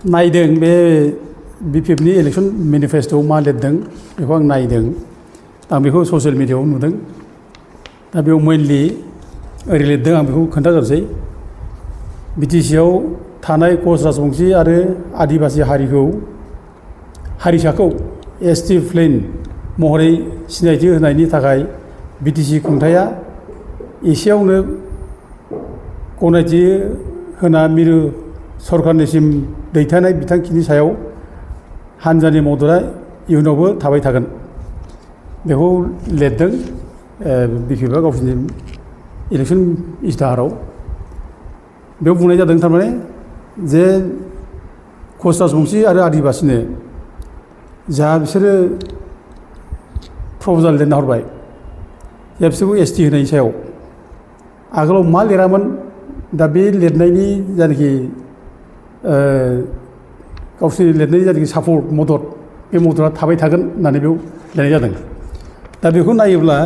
नायदों बे बिपिएफनि इलेक्सन मेनिफेस्ट'आव मा लिरदों बेखौ आं नायदों आं बेखौ ससियेल मिडियाआव नुदों दा बेयाव मेनलि ओरै लिरदों आं बेखौ खोन्थाग्रोसै बिटिसिआव थानाय कच राजबंसि आरो आदिबासि हारिसाखौ एसटि प्लेन महरै सिनायथि होनायनि थाखाय बिटिसि खुंथाया एसेयावनो गनायथि होना मिरु सरकारनिसिम दैथायनाय बिथांखिनि सायाव हानजानि मददआ इयुनावबो थाबाय थागोन बेखौ लिरदों बिपिएफआ गावसोरनि इलेक्सन इस्ताहाराव बेयाव बुंनाय जादों थारमाने जे कच राजबंसि आरो आदिबासिनो जा बिसोरो प्रप'जाल लिरना हरबाय जे बिसोरखौ एसटि होनायनि सायाव आगोलाव मा लिरामोन दा बे लिरनायनि जायनाखि गावसोरनि लिरनायनि जायनाखि सापर्ट मदद बे मददआ थाबाय थागोन होननानै बेयाव लिरनाय जादों दा बेखौ नायोब्ला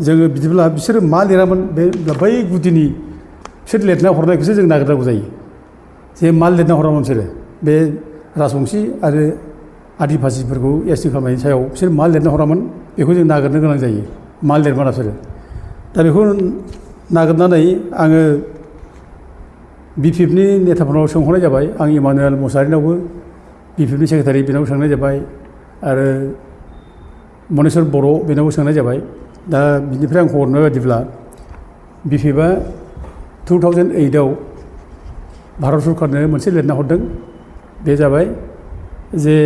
जोङो बिदिब्ला बिसोरो मा लिरामोन बे बै गुदिनि बिसोर लिरना हरनायखौसो जों नागिरनांगौ जायो जे मा लिरना हरामोन बिसोरो बे राजबंसि आरो आदिबासिफोरखौ एसटि खालामनायनि सायाव बिसोर मा लिरना हरामोन बेखौ जों नागिरनो गोनां जायो मा लिरमारा बिसोरो दा बेखौ नागिरनानै आङो बिपिएफनि नेताफोरनाव सोंहरनाय जाबाय आं इमानुएल मुसाहारिनावबो बिपिएफनि सेक्रेटारि बेनावबो सोंनाय जाबाय आरो मनेस्वर बर' बेनावबो सोंनाय जाबाय दा बिनिफ्राय आं खबर मोननाय बायदिब्ला बिपिएफआ 2008आव भारत सरकारनो मोनसे लिरना हरदों बे जाबाय जे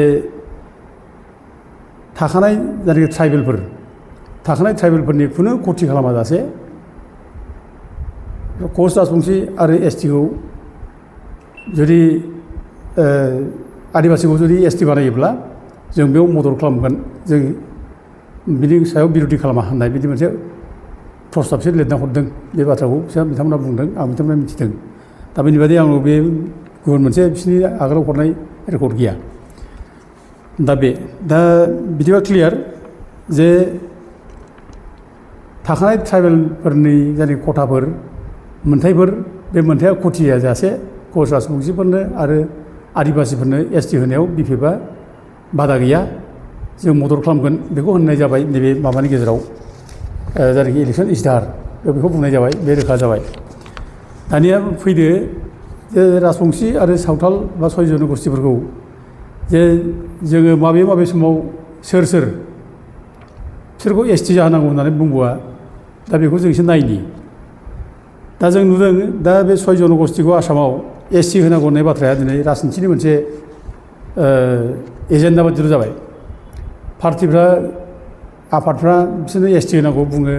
थाखानाय जायनाखि ट्राइबेलफोरनि खुनु खथि खालामाजासे कच राजबंसि आरो एसटिखौ जुदि आदिबासिखौ जुदि एसटि बानायोब्ला जों बेयाव मदद खालामगोन जों बिनि सायाव बिर'धि खालामा होननाय बिदि मोनसे प्रस्ताबसो लिरना हरदों बे बाथ्राखौ बिथांमोना बुंदों आं बिथांमोना मिथिदों दा बेनि बादै आंनाव बे गुबुन मोनसे बिसोरनि आगोलाव हरनाय रेकर्ड गैया दा बिदिबा क्लियार जे थाखानाय ट्राइबेलफोरनि जायनाखि खथाफोर मोनथायफोर बे मोनथाया खथिया जासे कच राजबंसिफोरनो आरो आदिबासिफोरनो एसटि होनायाव बिपिएफआ बादा गैया जों मदद खालामगोन बेखौ होननाय जाबाय नैबे माबानि गेजेराव जायनाखि इलेक्सन इस्ताहार बेखौ बुंनाय जाबाय बे रोखा जाबाय दानिया फैदो जे राजबंसि आरो सावथाल बा 6 जन'गस्थिफोरखौ जे जोङो माबे समाव सोर बिसोरखौ एसटि जाहोनांगौ होननानै बुंबोआ दा बेखौ जों एसे नायनि दा जों नुदों दा बे 6 जन'गस्थिखौ आसामाव एसटि होनांगौ होननाय बाथ्राया दिनै राजनितिनि मोनसे एजेन्डा बायदिल' जाबाय पार्टिफ्रा आफादफ्रा बिसोरनो एसटि होनांगौ बुङो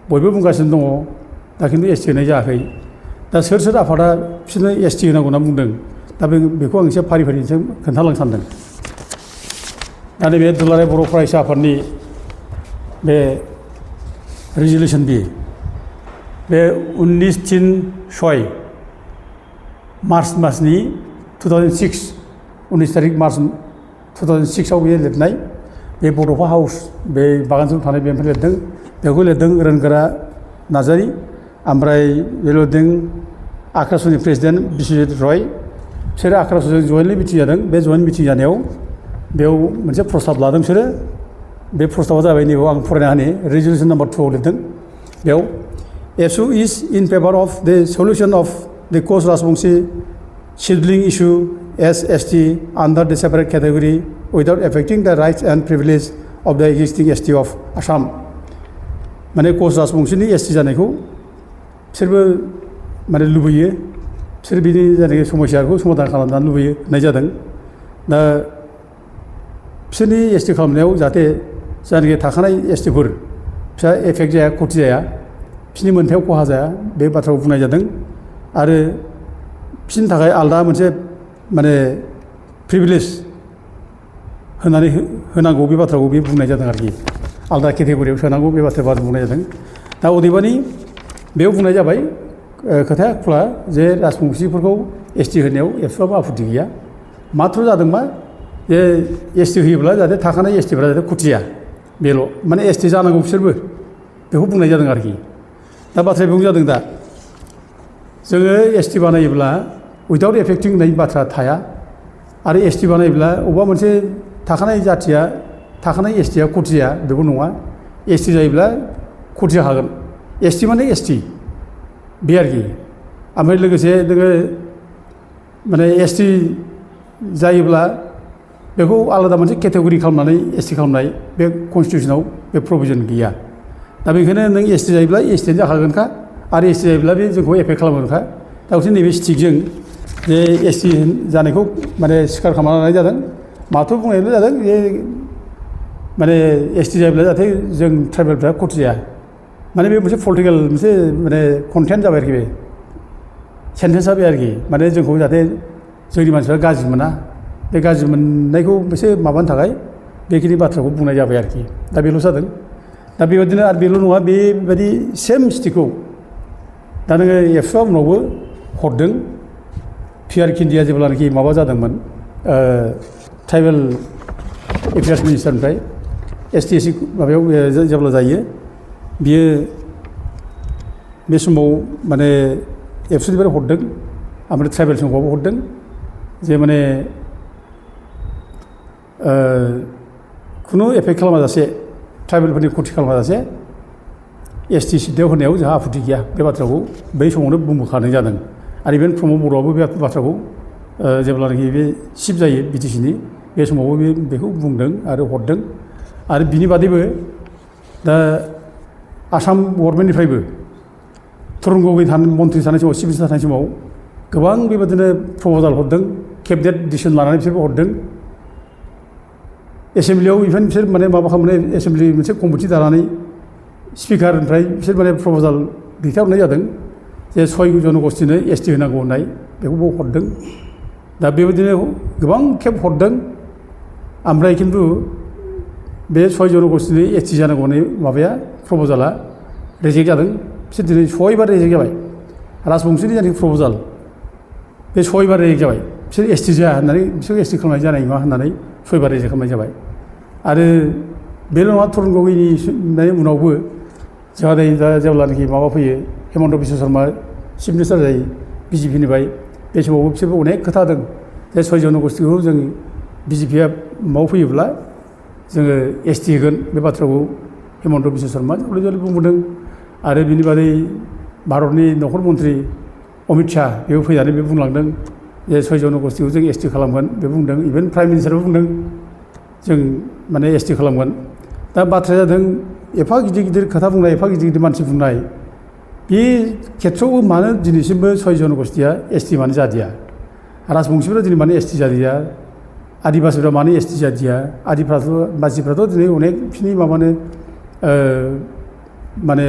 बयबो बुंगासिनो दङ दा खिन्थु एसटि होनाय जायाखै दा सोर आफादा बिसोरनो एसटि होनांगौ होनना बुंदों दा बेखौ आं एसे फारि खोन्थालांनो सानदों दा नैबे दुलाराय बर' फरायसा आफादनि बे रिजलिउसन बे 19/6 मार्च मासनि 2006 19 तारिख मार्च 2006आव बे लिरनाय बे बड'फा हाउस बे बागानजों थानाय बेनिफ्राय लिरदों बेखौ लिरदों रोनगोरा नार्जारि ओमफ्राय बे लिरदों आक्रासनि प्रेसिडेन्ट बिश्वजित रय बिसोरो आक्रासजों जयेन्टलि मिटिं जादों बे जयेन्ट मिटिं जानायाव बेयाव मोनसे प्रस्ताब लादों बिसोरो बे प्रस्ताबा जाबाय नैबेयाव आं फरायना होनि रिजलिउसन नाम्बार 2आव लिरदों बेयाव एबसु इज इन फेभार अफ द सल्युसन अफ द कच राजबंसि सिडलिं इशु एस एसटि आन्डार द separate category without affecting the rights and privilege of the existing ST of Assam माने कच राजबंसिनि एसटि जानायखौ बिसोरबो माने लुबैयो बिसोर बिनि जायनाखि समस्याखौ समाधान खालामनो लुबैयो होननाय जादों दा बिसोरनि एसटि खालामनायाव जाहाथे जायनाखि थाखानाय एसटिफोर फिसा एफेक्ट जाया खथि जाया बिसोरनि मोनथायाव खहा जाया बे बाथ्राखौ बुंनाय जादों आरो बिसोरनि थाखाय आलादा मोनसे माने प्रिभिलेज होनानै होनांगौ बे बाथ्राखौ बे बुंनाय जादों आरोखि आलादा केटेगरियाव सोनांगौ बे बाथ्राखौ बुंनाय जादों दा अदेबानि बेयाव बुंनाय जाबाय खोथाया खुला जे राजबंसिफोरखौ एसटि होनायाव एबसुआबो आपत्ति गैया माथ्र जादों मा जे एसटि होयोब्ला जाहाथे थाखानाय एसटिफ्रा जाहाथे खथि जाया बेल' माने एसटि जानांगौ बिसोरबो बेखौ बुंनाय जादों आरोखि दा बाथ्राया बेयाव जादों दा जोङो एसटि बानायोब्ला उइदाउट एफेक्टिं होननाय बाथ्रा थाया आरो एसटि बानायब्ला अबेबा मोनसे थाखानाय जाथिया थाखानाय एसटिया खथिया बेबो नङा एसटि जायोब्ला खथिया हागोन एसटि माने एसटि बे आरोखि ओमफ्राय लोगोसे नोङो माने एसटि जायोब्ला बेखौ आलादा मोनसे केटेगरि खालामनानै एसटि खालामनाय बे कनस्टिटिउसनाव बे प्रभिजन गैया दा बेखायनो नों एसटि जायोब्ला एसटियानो जाखागोनखा आरो एसटि जायोब्ला बे जोंखौ एफेक्ट खालामगोनखा दा गथिखे नैबे स्टिकजों जे एसटि जानायखौ माने स्वीकार खालामना लानाय जादों माथो बुंनायल' जादों जे माने एसटि जायोब्ला जाहाथे जों ट्राइबेलफ्रा खथि जाया माने बे मोनसे पलिटिकेल मोनसे माने कन्टेन्ट जाबाय आरोखि बे सेन्टेन्सआ बे आरोखि माने जोंखौ जाहाथे जोंनि मानसिफ्रा गाज्रि मोना बे गाज्रि मोननायखौ एसे माबानो थाखाय बेखिनि बाथ्राखौ बुंनाय जाबाय आरोखि दा बेल' जादों दा बेबायदिनो आरो बेल' नङा बेबायदि सेम स्टिकखौ दा नोङो एबसुआ उनावबो हरदों पिआर किन्डिया जेब्लानाखि माबा जादोंमोन ट्राइबेल एफेयार्स मिनिस्टारनिफ्राय एसटि एससि माबायाव जेब्ला जायो बियो बे समाव माने एबसुनिफ्राय हरदों ओमफ्राय ट्राइबेल संघआवबो हरदों जे माने खुनु एफेक्ट खालामाजासे ट्राइबेलफोरनि खथि खालामाजासे एसटि सिटआव होनायाव जोंहा आपत्ति गैया बे बाथ्राखौ बै समावनो बुंबोखानाय जादों आरो इभेन प्रमद बर'आबो बे बाथ्राखौ जेब्लानाखि बे चिफ जायो बिटिसिनि बे समावबो बेखौ बुंदों आरो हरदों आरो बिनि बादैबो दा आसाम गभर्नमेन्टनिफ्रायबो तरुन गगৈ मन्थ्रि थानाय समाव चिफ मिनिस्टार थानाय समाव गोबां बेबादिनो प्रप'जाल हरदों केबिनेट डिसिसन लानानै बिसोरबो हरदों एसेमब्लियाव इभेन बिसोर माने माबा खालामनानै एसेमब्लि मोनसे कमिटि दानानै स्पिकारनिफ्राय बिसोर माने प्रप'जाल दैथायहरनाय जादों जे 6 जनगोष्ठीनो एसटि होनांगौ होननाय बेखौबो हरदों दा बेबायदिनो गोबां खेब हरदों ओमफ्राय खिन्थु बे 6 जनगोष्ठीनो एसटि जानांगौ होननाय माबाया प्रप'जाला रिजेक्ट जादों बिसोर दिनै 6 बार रिजेक्ट जाबाय राजबंशीनि जायनाखि प्रप'जाल बे 6 बार रिजेक्ट जाबाय बिसोर एसटि जाया होननानै बिसोर एसटि खालामनाय जानाय नङा होननानै 6 बार रिजेक्ट खालामनाय जाबाय आरो बेल' नङा तरुन गगैनि उनावबो जोंहा दा जेब्लानाखि माबा फैयो हेमन्त बिश्व शर्मा चिफ मिनिस्टार जायो बिजेपिनिफ्राय बे समावबो बिसोरबो अनेक खोथा होदों जे 6 जनगोष्ठीखौ जों बिजेपिया माव फैयोब्ला जोङो एसटि होगोन बे बाथ्राखौ हेमन्त बिश्व शर्मा जले जले बुंबोदों आरो बिनि बादै भारतनि नखर मन्थ्रि अमित शाह बेबो फैनानै बे बुंलांदों जे 6 जनगोष्ठीखौ जों एसटि खालामगोन बे बुंदों इभेन प्राइम मिनिस्टारबो बुंदों जों माने एसटि खालामगोन दा बाथ्राया जादों एफा गिदिर गिदिर खोथा बुंनाय एफा गिदिर गिदिर मानसि बुंनाय बे खेथ्रआवबो मानो दिनैसिमबो 6 जनगोष्ठीया एसटि मानो जादिया राजबंशीफोरा दिनै मानो एसटि जादिया आदिबासिफ्रा मानो एसटि जादिया आदिबासिफ्राथ' दिनै अनेक बिसिनि माबानो माने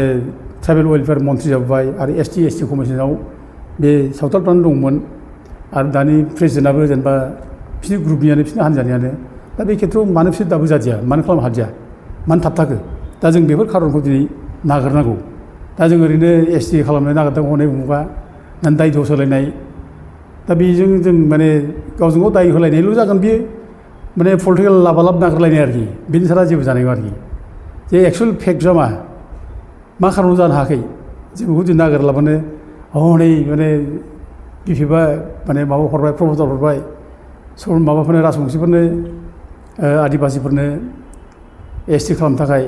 ट्राइबेल वेलफेयार मन्थ्रि जाबाय आरो एसटि कमिसनाव बे सावथालफ्रानो दंमोन आरो दानि प्रेसिडेन्टआबो जेनेबा बिसोरनि ग्रुपनियानो बिसोरनि हान्जानियानो दा बे खेथ्रआव मानो बिसोर दाबो जादिया मानो खालामनो हादिया मानो थाबथाखो दा जों बेफोर खारनखौ दिनै नागिरनांगौ दा जों ओरैनो एसटि खालामनो नागिरदों हनै मुगा दायथ' सोलायनाय दा बेजों जों माने गावजों गाव दाय होलायनायल' जागोन बियो माने पलिटिकेल लाबालाब नागिरलायनाय आरोखि बिनि सारा जेबो जानाय नङा आरोखि जे एक्सुवेल फेक्टआ मा खारनाव जानो हायाखै जों बेखौ जों नागिरलाबानो हनै माने बिफिबा माने माबा हरबाय प्रप'जाल हरबाय माबाफोरनो राजबंशीफोरनो आदिबासिफोरनो एसटि खालामनो थाखाय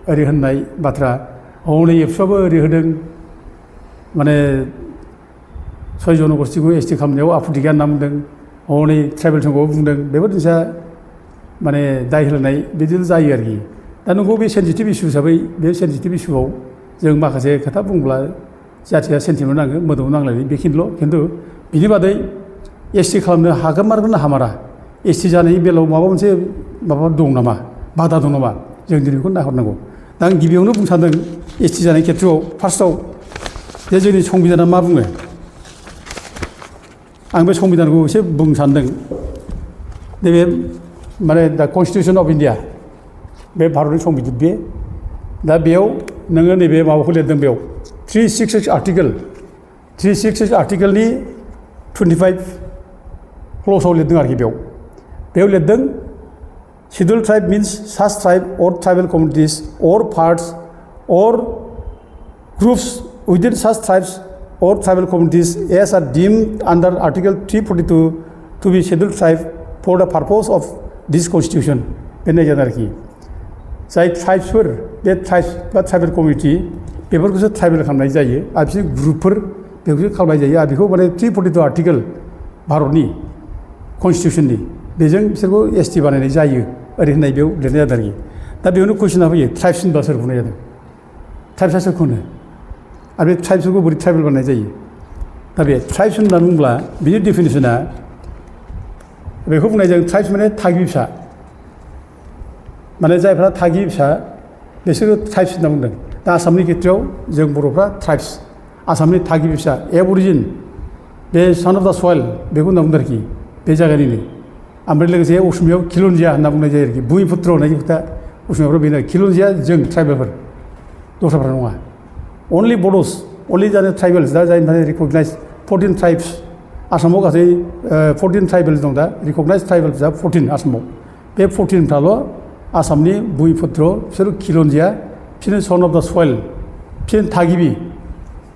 ओरै होननाय बाथ्रा हनै एबसुआबो ओरै होदों माने 6 जनगोष्ठीखौ एसटि खालामनायाव आपत्ति गैया होनना बुंदों हनै ट्राइबेल संघआव बुंदों बेफोर जिनिसा माने दाय होलायनाय बिदिनो जायो आरोखि दा नंगौ बे सेन्सिटिभ इस्यु हिसाबै बे सेन्सिटिभ इस्युआव जों माखासे खोथा बुंब्ला जाथिया सेन्टिमेन्ट नाङो मोदोमाव नांलायनाय बेखिनिल' खिन्थु बिनि बादै एसटि खालामनो हागोमारगोन ना हामारा एसटि जानायनि बेलायाव माबा मोनसे माबा दं नामा बादा दं नामा जों दिनै बेखौ नायहरनांगौ दा आं गिबियावनो बुंनो सानदों एसटि जानाय खेथ्रआव फार्स्टआव जे जोंनि संबिधाना मा बुङो आं बे संबिधानखौ एसे बुंनो सानदों नैबे माने दा कनस्टिटिउसन अफ इन्डिया बे भारतनि संबिजित बे दा बेयाव नोङो नैबे माबाखौ लिरदों बेयाव 366 आर्टिकेलनि 25 क्ल'साव लिरदों आरोखि बेयाव लिरदों scheduled tribe means such tribe or tribal communities or parts or groups within such tribes or tribal communities as are deemed under Article 342 to be scheduled tribe for the purpose of this constitution बे नायजादों आरोखि जाय ट्राइब्सफोर बे tribes बा tribal community बेफोरखौसो tribal खालामनाय जायो आरो बिसोर ग्रुपफोर बेखौसो खालामनाय जायो आरो बेखौ माने 342 आर्टिकेल भारतनि कन्स्टिटिउसननि बेजों बिसोरखौ एसटि बानायनाय जायो ओरै होननाय बेयाव लिरनाय जादों आरोखि दा बेयावनो कुइसना फैयो ट्राइब्स होनबा सोरखौ होननाय जादों ट्राइब्सआ सोरखौ होनो आरो बे ट्राइब्सफोरखौ बोरै ट्राइबेल बानायनाय जायो दा बे ट्राइब्स होननानै बुङोब्ला बिनि डेफिनेसना बेखौ बुंनाय जायो ट्राइब्स माने थागिबि फिसा माने जायफ्रा थागिबि फिसा बिसोरो ट्राइब्स होनना बुंदों दा आसामनि खेथ्रआव जों बर'फ्रा ट्राइब्स आसामनि थागिबि फिसा एबरिजिन बे सान अफ दा सयल बेखौ होनना बुंदों आरोखि बे जायगानिनो ओमफ्राय लोगोसे असमियाव खिलन्जिया होनना बुंनाय जायो आरोखि भुमिपुत्र होननाय खोथा असमियाफ्राव बेनो खिलन्जिया जों ट्राइबेलफोर दस्राफ्रा नङा अनलि बड'स अनलि जानो ट्राइबेल्स दा जायनि थाखाय रिकगनाइज 14 ट्राइब्स आसामाव गासै 14 ट्राइबेल्स दं दा रिकगनाइज ट्राइबेल्सआ 14 आसामाव बे 14फ्राल' आसामनि भुमिपुत्र बिसोर खिलन्जिया बिसोरनो सन अफ दा सयल बिसोर थागिबि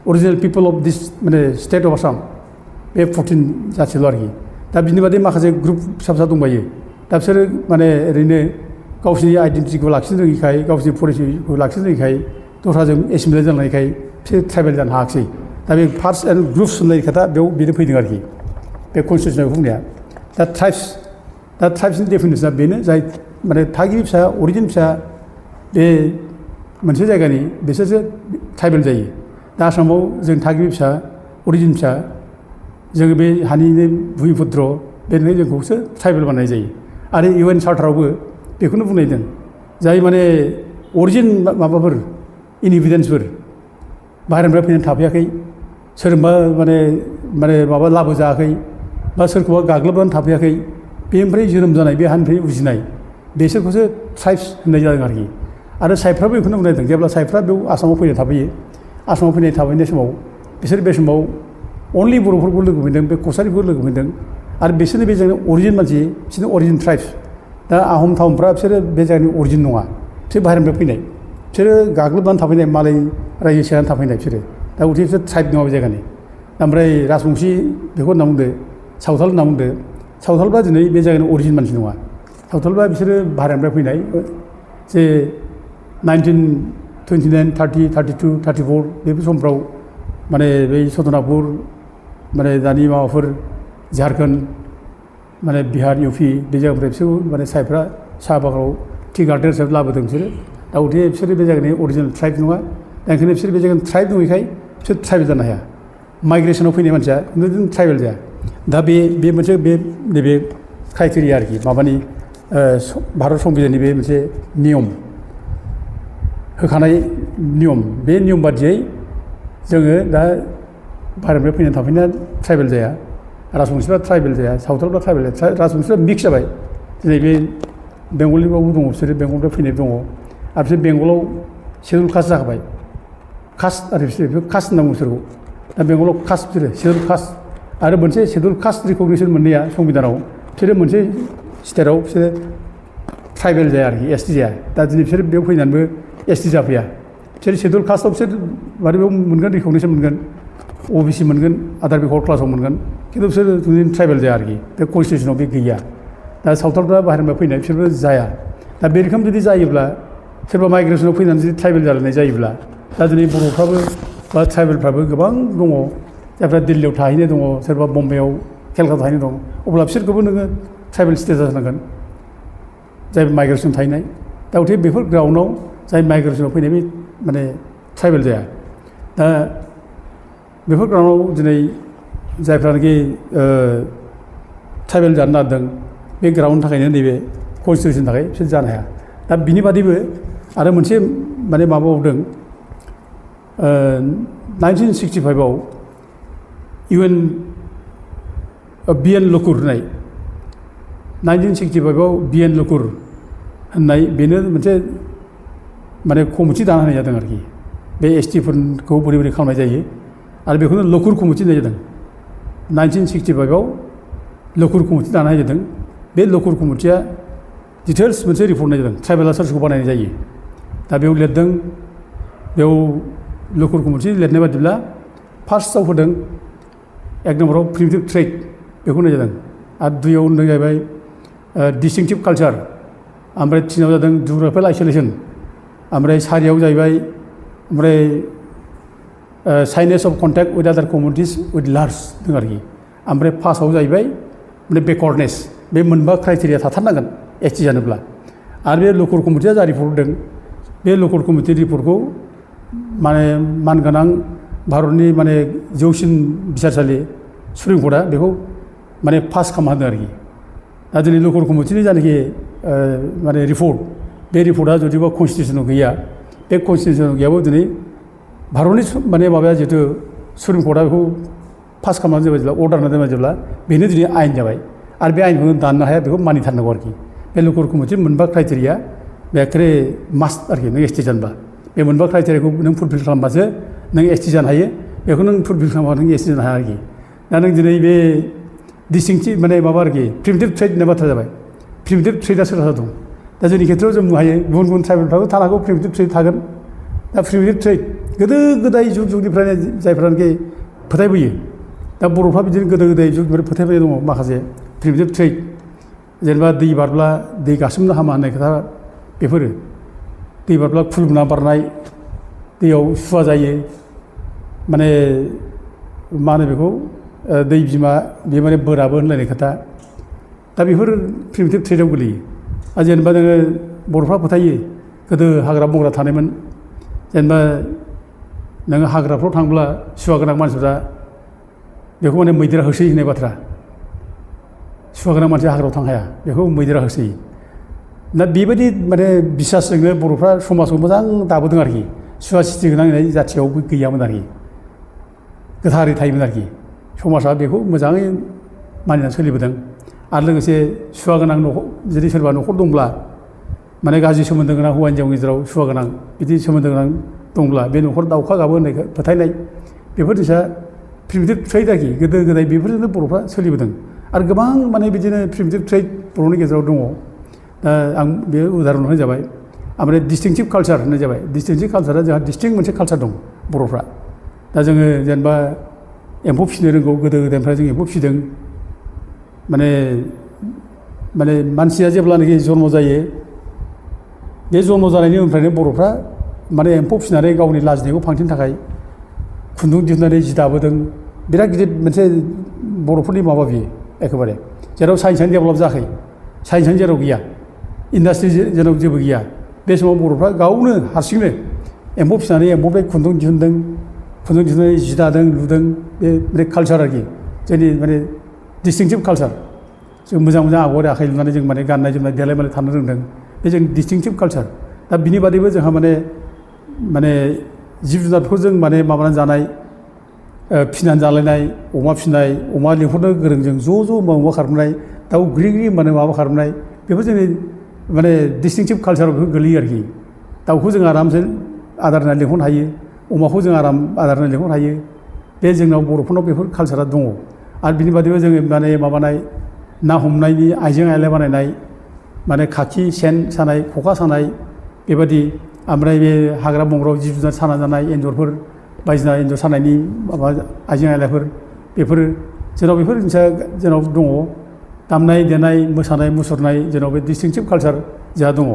अरिजिनेल पिपल अफ दिस माने स्टेट अफ आसाम बे 14 जाथिल' आरोखि दा बिनि बादै माखासे ग्रुप फिसा फिसा दंबायो दा बिसोरो माने ओरैनो गावसिनि आइडेन्टिटिखौ लाखिनो रोङिखाय गावसिनि परिचयखौ लाखिनो रोङिखाय दस्राजों एसिमिलेट जानायखाय बिसोर ट्राइबेल जानो हायाखिसै दा बे फार्स्ट एन्ड ग्रुप्स होननाय खोथा बेयाव बेनो फैदों आरोखि बे कनस्टिटिउसनाव बुंनाया दा ट्राइब्सनि डेफिनेसना बेनो जाय माने थागिबि फिसा अरिजिन फिसा बे मोनसे जायगानि बिसोरसो ट्राइबेल जायो दा आसामाव जों थागिबि फिसा अरिजिन फिसा जोङो बे हानिनो भुमिपुत्र बेनिखायनो जोंखौसो ट्राइबेल बानायनाय जायो आरो UN चार्टारावबो बेखौनो बुंनाय दं जाय माने अरिजिन माबाफोर इनहेबिटेन्सफोर बाहेरानिफ्राय फैनानै थाफैयाखै सोरबा माने माबा लाबोजायाखै बा सोरखौबा गाग्लोबनानै थाफैयाखै बेनिफ्राय जोनोम जानाय बे हानिफ्राय उजिनाय बेसोरखौसो ट्राइब्स होननाय जादों आरोखि आरो साइफ्राबो बेखौनो बुंनाय दं जेब्ला साइफ्रा बेयाव आसामाव फैनाय थाफैयो आसामाव फैनाय थाफैनाय समाव बिसोर बे समाव अनलि बर'फोरखौ लोगो मोनदों बे कसारिफोरखौ लोगो मोनदों आरो बिसोरनो बे जायगानि अरिजिन मानसि बिसोरनो अरिजिन ट्राइब्स दा आहम टाउनफ्रा बिसोरो बे जायगानि अरिजिन नङा बिसोर बाहेरनिफ्राय फैनाय बिसोरो गाग्लोबनानै थाफैनाय मालाय रायजो सेनानै थाफैनाय बिसोरो दा उथे बिसोर ट्राइब नङा बे जायगानि ओमफ्राय राजबंसि बेखौ होनना बुंदो सावथाल होनना बुंदो सावथालफ्रा दिनै बे जायगानि अरिजिन मानसि नङा सावथालफ्रा बिसोरो बाहेरनिफ्राय फैनाय जे 1929, 30, 32, 34 बेफोर समफ्राव माने बै सदनापुर माने दानि माबाफोर झारखन्ड माने बिहार इउपि बे जायगानिफ्राय बिसोरखौ माने साइफ्रा साहा बागानाव टि गार्डेन हिसाबै लाबोदों बिसोरो दा उथे बिसोरो बे जायगानि अरिजिनेल ट्राइब नङा दा ओंखायनो बिसोर बे जायगानि ट्राइब नङैखाय बिसोर ट्राइबेल जानो हाया माइग्रेसनाव फैनाय मानसिया ट्राइबेल जाया दा बे मोनसे बे नैबे क्राइटेरिया आरोखि माबानि भारत संबिधाननि बे मोनसे नियम होखानाय नियम बे नियम बादियै जोङो दा बाहेरनिफ्राय फैनानै थाफैनाया ट्राइबेल जाया राजबंसिफ्रा ट्राइबेल जाया सावथालफ्रा ट्राइबेल जाया राजबंसिफ्रा मिक्स जाबाय दिनै बे बेंगलिबावबो दङ बिसोरो बेंगलनिफ्राय फैनाय दङ आरो बिसोर बेंगलाव सेडुल कास्ट जाखाबाय कास्ट आरो बिसोर कास्ट होनना बुङो बिसोरखौ दा बेंगलाव कास्ट बिसोरो सेडुल कास्ट आरो मोनसे सेडुल कास्ट रिकगनिसन मोननाया संबिधानाव बिसोरो मोनसे स्टेटआव बिसोरो ट्राइबेल जाया आरोखि एसटि जाया दा दिनै बिसोर बेयाव फैनानैबो एसटि जाफैया बिसोर सेडुल कास्टआव बिसोर माने बेयाव मोनगोन रिकगनिसन मोनगोन OBC मोनगोन आदार बेकवार्ड क्लासाव मोनगोन खिन्थु बिसोर ट्राइबेल जाया आरोखि बे कनस्टिटिउसनाव बे गैया दा सावथालफ्रा बाहेरनिफ्राय फैनाय बिसोरबो जाया दा बे रोखोम जुदि जायोब्ला सोरबा माइग्रेसनाव फैनानै जुदि ट्राइबेल जालायनाय जायोब्ला दा दिनै बर'फ्राबो बा ट्राइबेलफ्राबो गोबां दङ जायफ्रा दिल्लीयाव थाहैनाय दङ सोरबा बम्बाइआव केलकाता थाहैनाय दं अब्ला बिसोरखौबो नोङो ट्राइबेल स्टेटास होनांगोन जाय माइग्रेसन थाहैनाय दा उथे बेफोर ग्राउन्डआव जाय माइग्रेसनाव फैनाय बे माने ट्राइबेल जाया दा बेफोर ग्राउन्डआव दिनै जायफ्रानाखि ट्राइबेल जानो नागिरदों बे ग्राउन्डनि थाखायनो नैबे कनस्टिटिउसननि थाखाय बिसोर जानो हाया दा बिनि बादैबो आरो मोनसे माने माबाबावदों 1965आव UN BN लकुर होननाय 1965आव BN लकुर होननाय बेनो मोनसे माने कमिटि दाना होनाय जादों आरोखि बे STफोरखौ बोरै बोरै खालामनाय जायो आरो बेखौनो लकुर कमिटि होननाय जादों 1965आव लकुर कमिटि दाना होनाय जादों बे लकुर कमिटिया डिटेल्स मोनसे रिपर्ट होनाय जादों ट्राइबेल सोरखौ बानायनाय जायो दा बेयाव लिरदों बेयाव लकुर कमिटि लिरनाय बादिब्ला फार्स्टआव होदों एक नम्बराव प्रिमिटिभ ट्रेड बेखौ होनाय जादों आरो दुइयाव होनदों जाहैबाय डिस्टिंक्टिभ कालचार, ओमफ्राय थिनाव जादों जिअ'ग्राफिकेल आइसोलेसन, ओमफ्राय सारियाव जाहैबाय ओमफ्राय साइनेस अफ कन्टेक्ट विथ आदार कमिउनिटिस विथ लार्ज दं आरोखि। ओमफ्राय फार्स्टआव जाहैबाय माने बेकवार्डनेस, बे मोनबा क्राइटेरिया थाथारनांगोन एस टि जानोब्ला। आरो बे लकेल कमिटिया जा रिपर्ट होदों, बे लकेल कमिटि रिपर्टखौ माने मानगोनां भारतनि माने जौसिन बिसारसालि सुप्रिम कर्टआ बेखौ माने पास खालामना होदों आरोखि। दा दिनै लकेल कमिटिनि जानाखि माने रिपर्ट, बे रिपर्टआ जुदिबा कनस्टिटिउसनाव गैया, बे कनस्टिटिउसनाव गैयाबो दिनै भारतनि माने माबाया जिहेतु सुप्रिम कर्टआ बेखौ पास खालामनानै जाबाय जेब्ला, अर्डार होनानै जेब्ला, बेनो दिनै आयेन जाबाय। आरो बे आयेनखौ दाननो हाया, बेखौ मानिथारनांगौ आरोखि। बे लकेल कमिटि मोनबा क्राइटेरिया बे एखेबारे मास्ट आरोखि नों एस टि जानोबा। बे मोनबा क्राइटेरियाखौ नों फुलफिल खालामबासो नों एस टि जानो हायो। बेखौ नों फुलफिल खालामबा नों एस टि जानो हाया आरोखि। दा नों दिनै बे डिस्टिंक्टिभ माने माबा आरोखि प्रिमिटिभ ट्रेड होननाय बाथ्रा जाबाय। प्रिमिटिभ ट्रेडआ सोरहा दं? दा जोंनि खेथ्रआव जों बुंनो हायो गुबुन गुबुन ट्राइबेलफ्राबो थानो हागौ प्रिमिटिभ ट्रेड थागोन। दा प्रिमिटिभ ट्रेड गोदो गोदाय जुग जुगनिफ्रायनो जायफ्रानोखि फोथायबोयो, दा बर'फ्रा बिदिनो गोदो गोदाय जुगनिफ्राय फोथायबोनाय दङ माखासे प्रिमिटिभ ट्रेड, जेनेबा दै बारब्ला दै गासोमनो हामा होननाय खोथा, बेफोरो दै बारब्ला खुलुमना बारनाय, दैयाव सुवा जायो, माने मा होनो बेखौ दै बिमा बे माने बोराबो होनलायनाय खोथा। दा बेफोर प्रिमिटिभ ट्रेडआव गोलैयो। आरो जेनेबा नोङो बर'फ्रा फोथायो गोदो हाग्रा बंग्रा थानायमोन, जेनेबा नोङो हाग्राफ्राव थांब्ला सुवा गोनां मानसिफ्रा बेखौ माने मैदेरा होसोयो होननाय बाथ्रा। सुवा गोनां मानसिया हाग्रायाव थांनो हाया, बेखौ मैदेरा होसोयो। दा बेबायदि माने बिसासजोंनो बर'फ्रा समाजखौ मोजां दाबोदों आरोखि। सुवा सिथि गोनां जाथियावबो गैयामोन आरोखि, गोथारै थायोमोन आरोखि। समाजा बेखौ मोजाङै मानिनानै सोलिबोदों। आरो लोगोसे सुवा गोनां न'खर, जुदि सोरबा न'खर दंब्ला, माने गाज्रि सोमोन्दो गोनां हौवा हिन्जावनि गेजेराव सुवा गोनां बिदि सोमोन्दो गोनां दंब्ला बे न'खर दाउखा गाबो होननाय फोथायनाय, बेफोर जिनिसा प्रिमिटिभ ट्रेड आरोखि। गोदो गोदाय बेफोरजोंनो बर'फ्रा सोलिबोदों। आरो गोबां माने बिदिनो प्रिमिटिभ ट्रेड बर'नि गेजेराव दङ। दा आं बे उदाहरन होनाय जाबाय। ओमफ्राय डिस्टिंक्टिभ कालचार होननाय जाबाय। डिस्टिंक्टिभ कालचारा जोंहा डिस्टिंक्ट मोनसे कालचार दं बर'फ्रा। दा जोङो जेनेबा एम्फौ फिसिनो रोंगौ, गोदो गोदायनिफ्राय जों एम्फौ फिसिदों। माने मानसिया जेब्लानाखि जन्म जायो, बे जन्म जानायनि उननिफ्रायनो बर'फ्रा माने एम्फौ फिसिनानै गावनि लाजिनायखौ फांथेनो थाखाय खुन्दुं दिहुननानै जि दाबोदों। बिराद गिदिर मोनसे बर'फोरनि माबा बियो एखेबारे, जेराव साइन्सआनो डेभेलप जायाखै, साइन्सआनो जेराव गैया, इन्डास्ट्रि जेराव जेबो गैया, बे समाव बर'फ्रा गावनो हारसिंनो एम्फौ फिसिनानै एम्फौनिफ्राय खुन्दुं दिहुनदों, खुन्दुं दिहुननानै जि दादों लुदों। बे कालचार आरोखि जोंनि माने डिस्टिंक्टिभ कालचार। जों मोजां मोजां आगर आखाइ लुनानै जों माने गाननाय जोमनाय देलाय मालाय थानो रोंदों। बे जों डिस्टिंक्टिभ कालचार। दा बिनि बादैबो जोंहा माने जिब जुनारखौ जों माने माबानानै जानाय, फिसिनानै जालायनाय, अमा फिसिनाय, अमा लिंहरनो गोरों जों ज' ज' माबा खालामनाय, दाउ ग्रि ग्रि माने माबा खालामनाय, बेफोर जोंनि माने डिस्टिंक्टिभ कालचाराव बेफोर गोलैयो आरोखि। दाउखौ जों आरामसे आदार होनानै लिंहरनो हायो, अमाखौ जों आराम आदार होनानै लिंहरनो हायो। बे जोंनाव बर'फोरनाव बेफोर कालचारा दङ। आरो बिनि बादैबो जोङो माने माबानाय ना हमनायनि आइजें आइला बानायनाय, माने खाखि, सेन सानाय, खखा सानाय, बेबायदि। ओमफ्राय बे हाग्रा बंग्रायाव जिब जुनार साना जानाय, एन्जरफोर बायदिसिना एन्जर सानायनि माबा आइजें आइलाफोर, बेफोरो जोंनाव बेफोर जिनिसा जोंनाव दङ। दामनाय देनाय, मोसानाय मुसुरनाय, जोंनाव बे डिस्टिंक्टिभ कालचार जोंहा दङ।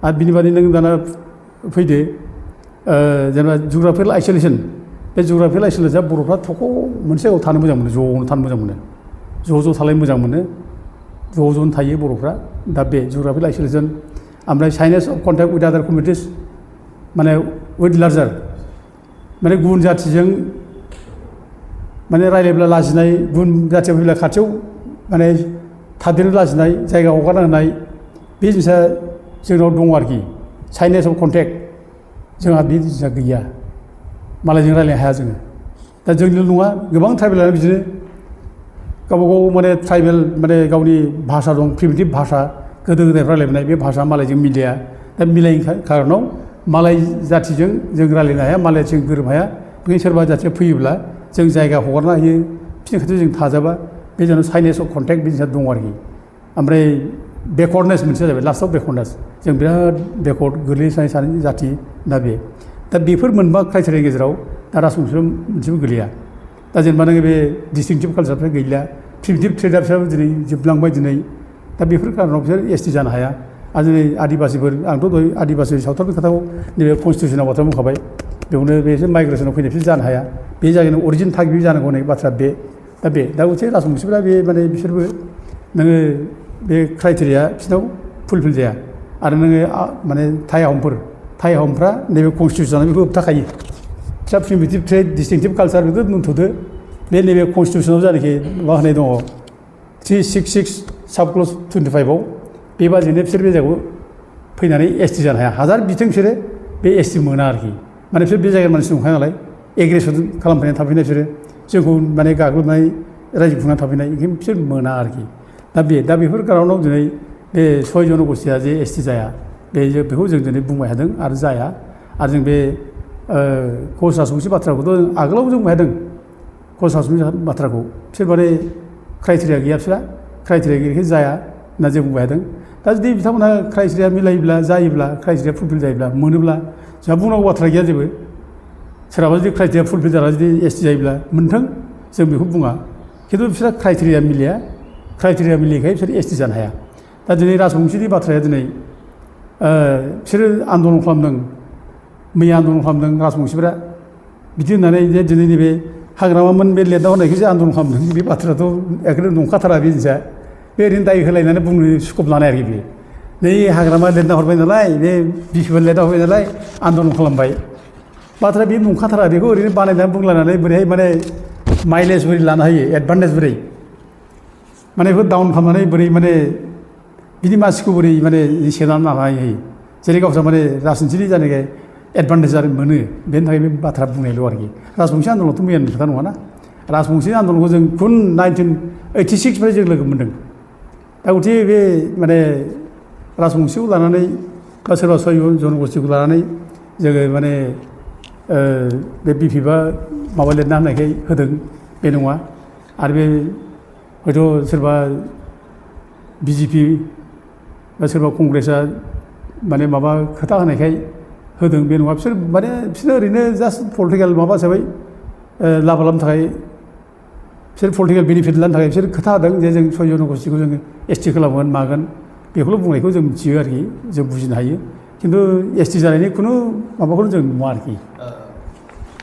आरो बिनि बादै नों दाना फैदो जेनेबा जिअ'ग्राफिकेल आइसोलेसन। बे जिअ'ग्राफिकेल आइसोलेसना बर'फ्रा थख' मोनसे जायगायाव थानो मोजां मोनो, ज'नो थानो मोजां मोनो, ज' थालायनो मोजां मोनो, ज'नो थायो बर'फ्रा। दा बे जिअ'ग्राफिकेल आइसोलेसन। ओमफ्राय साइनेस अफ कन्टेक्ट विथ आदार कमिउनिटिस, माने विथ लार्जार, माने गुबुन जाथिजों माने रायज्लायब्ला लाजिनाय, गुबुन जाथियाव फैब्ला खाथियाव माने थादेरनो लाजिनाय, जायगा हगारना होनाय, बे जिनिसा जोंनाव दङ आरोखि। साइनेस अफ कन्टेक्ट जोंहा बे जिनिसा गैया, मालायजों रायज्लायनो हाया जोङो। दा जोंनिल' नङा, गोबां ट्राइबेलानो बिदिनो गावबा गाव माने ट्राइबेल माने गावनि भाषा दं, प्रिमिटिभ भाषा, गोदो गोदाय रायज्लायनाय बे भाषा मालायजों मिलाया। दा मिलायैनि खारनाव मालाय जाथिजों जों रायज्लायनो हाया, मालायजों गोरोबनो हाया। बेखायनो सोरबा जाथिया फैयोब्ला जों जायगा हगारना होयो, बिसोरनि खाथियाव जों थाजाबा। बे जोंनाव साइनेस अफ कन्टेक्ट बे जिनिसा दङ आरोखि। ओमफ्राय बेकवार्डनेस मोनसेया जाबाय, लास्टआव बेकवार्डनेस। जों बिराद बेकवार्ड गोग्लैसोनाय सानै जाथि। दा बेफोर मोनबा क्राइटेरियानि गेजेराव दा राजबंशियाव मोनसेबो गोलैया। दा जेनेबा नोङो बे डिस्टिंक्टिभ कालचारफ्रा गैला, प्रिमिटिभ ट्रेडारफ्राबो दिनै जोबलांबाय। दिनै दा बेफोर कारनाव बिसोर एसटि जानो हाया आरो दिनै आदिबासिफोर आंथ' दहाय आदिबासि सावथालनि खोथाखौ नैबे कनस्टिटिउसनाव बाथ्रा बुंखाबाय बेयावनो बिसोर माइग्रेसनाव फैनाय बिसोर जानो हाया बे जायगानि अरिजिन थागिबि जानांगौ होननाय बाथ्रा बे दा मोनसे राजबंसिफोरा बे माने बिसोरबो नोङो बे क्राइटेरिया बिसोरनाव फुलफिल जाया आरो नोङो माने थाइ आहमफ्रा नैबे कनस्टिटिउसनाव बेखौ होबथाखायो फिसा प्रिमिटिभ ट्रेड डिस्टिंटिभ कालचार बेखौ दोनथ'दो बे नैबे कनस्टिटिउसनाव जानाखि मा होनाय दङ 366 साब क्लज 25आव बेबादिनो बिसोर बे जायगायाव फैनानै एसटि जानो हाया हाजार बिथों बिसोरो बे एसटि मोना आरोखि माने बिसोर बे जायगानि मानसि नंखाया नालाय एग्रेसन खालामफैनानै थाफैनाय बिसोरो जोंखौ माने गाग्लोबनानै रायजो खुंनानै थाफैनाय ओंखायनो बिसोर मोना आरोखि दा बेफोर कारनाव दिनै बे 6 जनगोष्ठीया जे एसटि जाया बेखौ जों दिनै बुंबाय थादों आरो जाया आरो जों बे कच राजबंसि बाथ्राखौथ' आगोलाव जों बुंबाय थादों कच राजबंसि बाथ्राखौ बिसोर माने क्राइटेरिया गैया बिसोरा क्राइटेरिया गैयैखाय जाया होनना जों बुंबाय थादों दा जुदि बिथांमोनहा क्राइटेरिया मिलायोब्ला जायोब्ला क्राइटेरिया फुलफिल जायोब्ला मोनोब्ला जोंहा बुंनांगौ बाथ्रा गैया जेबो सोरहाबा जुदि क्राइटेरिया फुलफिल जाना जुदि एसटि जायोब्ला मोन्थों जों बेखौ बुङा खिन्थु बिसोरा क्राइटेरिया मिलाया क्राइटेरिया मिलायैखाय बिसोर एसटि जानो हाया दा दिनै राजबंसिनि बाथ्राया दिनै बिसोरो आन्दलन खालामदों मैया आन्दलन खालामदों राजबंसिफोरा बिदि होननानै जे दिनै नैबे हाग्रामामोन बे लिरना हरनायखौ जे आन्दलन खालामदों बे बाथ्रायाथ' एखेबारे नंखाथारा बे जिनिसा बे ओरैनो दाय होलायनानै बुंनो स्कप लानाय आरोखि बे नै हाग्रामा लिरना हरबाय नालाय बे बिपिएल लिरना हरबाय नालाय आन्दलन खालामबाय बाथ्रा बे नंखाथारा बेखौ ओरैनो बानायनानै बुंलायनानै बोरैहाय माने माइलेज बोरै लानो हायो एडभान्टेज बोरै माने बेखौ डाउन खालामनानै बोरै माने बिदि मानसिखौ बोरै माने सेनानै लानो हायो जेरै गावस्रा माने राजनिथिनि जानाय एडभान्टेज मोनो बेनि थाखाय बे बाथ्रा बुंनायल' आरोखि राजबंसि आन्दलनाथ' मैयानि खोथा नङाना राजबंसि आन्दलनखौ जों खुन 1986 जों लोगो मोन्दों दा गथे बे माने राजबंसिखौ लानानै बा सोरबा 6 जनगोष्ठीखौ लानानै जोङो माने बे बिपिएफआ माबा लिरना होनायखाय होदों बे नङा आरो बे हयथ' सोरबा बिजेपि बा सोरबा कंग्रेसआ माने माबा खोथा होनायखाय होदों बे नङा बिसोर ओरैनो जास्ट पलिटिकेल माबा हिसाबै लाब खालामनो थाखाय बिसोर पलिटिकेल बेनिफिट लानो थाखाय बिसोर खोथा होदों जे जों 6 जनगोष्ठीखौ जोङो एसटि खालामगोन मागोन बेखौल' बुंनायखौ जों मिथियो आरोखि जों बुजिनो हायो खिन्थु एसटि जानायनि खुनु माबाखौनो जों नुवा आरोखि